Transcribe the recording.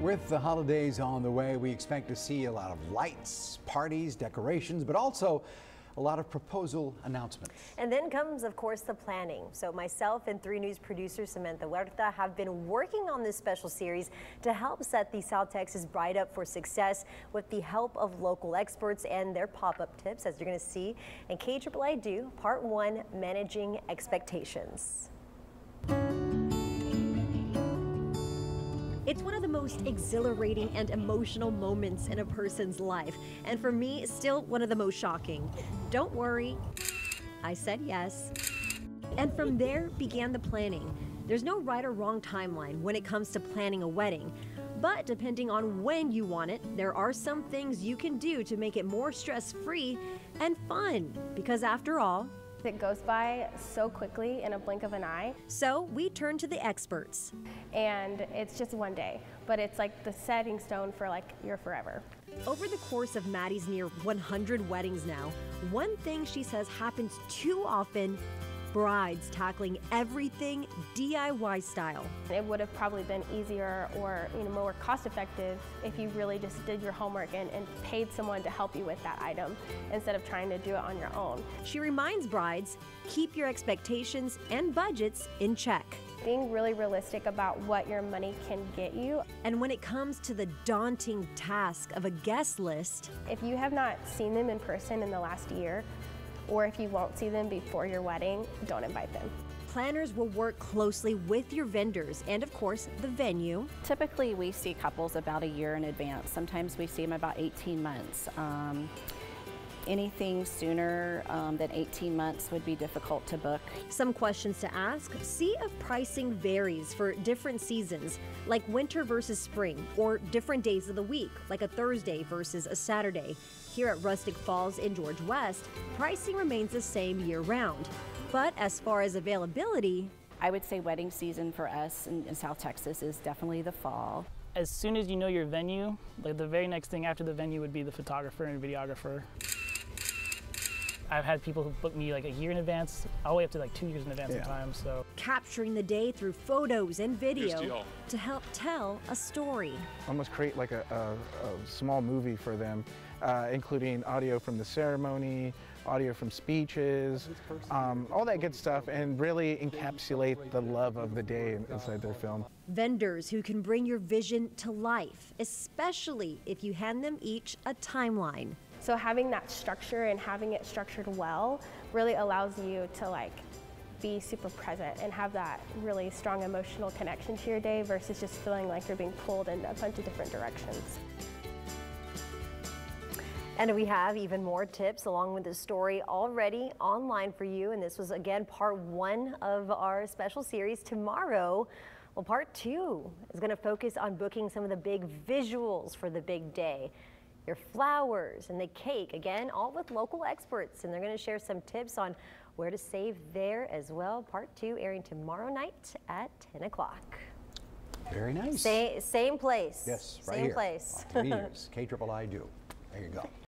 With the holidays on the way, we expect to see a lot of lights, parties, decorations, but also a lot of proposal announcements. And then comes, of course, the planning. So myself and 3 News producer Samantha Huerta have been working on this special series to help set the South Texas Bride up for success with the help of local experts and their pop-up tips, as you're going to see in KII-I Do, Part 1, Managing Expectations. It's one of the most exhilarating and emotional moments in a person's life, and for me, still one of the most shocking. Don't worry, I said yes. And from there began the planning. There's no right or wrong timeline when it comes to planning a wedding, but depending on when you want it, there are some things you can do to make it more stress-free and fun, because after all, it goes by so quickly in a blink of an eye. So we turn to the experts. And it's just one day, but it's like the setting stone for like your forever. Over the course of Maddie's near 100 weddings now, one thing she says happens too often: brides tackling everything DIY style. It would have probably been easier or more cost-effective if you really just did your homework and paid someone to help you with that item instead of trying to do it on your own. She reminds brides, keep your expectations and budgets in check. Being really realistic about what your money can get you. And when it comes to the daunting task of a guest list, if you have not seen them in person in the last year, or if you won't see them before your wedding, don't invite them. Planners will work closely with your vendors and, of course, the venue. Typically, we see couples about a year in advance. Sometimes we see them about 18 months. Anything sooner than 18 months would be difficult to book. Some questions to ask: see if pricing varies for different seasons, like winter versus spring, or different days of the week, like a Thursday versus a Saturday. Here at Rustic Falls in George West, pricing remains the same year-round. But as far as availability, I would say wedding season for us in South Texas is definitely the fall. As soon as you know your venue, like the very next thing after the venue would be the photographer and videographer. I've had people who book me like a year in advance, all the way up to like 2 years in advance sometimes. So capturing the day through photos and video to help tell a story. Almost create like a small movie for them, including audio from the ceremony, audio from speeches, all that good stuff, and really encapsulate the love of the day inside their film. Vendors who can bring your vision to life, especially if you hand them each a timeline. So having that structure and having it structured well really allows you to be super present and have that really strong emotional connection to your day versus just feeling like you're being pulled in a bunch of different directions. And we have even more tips along with the story already online for you. And this was, again, part 1 of our special series. Tomorrow, well, part 2 is going to focus on booking some of the big visuals for the big day. Your flowers and the cake, again, all with local experts. And they're going to share some tips on where to save there as well. Part 2 airing tomorrow night at 10 o'clock. Very nice. Same place. Yes, right Same here. place. 3 years. KII-I Do. There you go.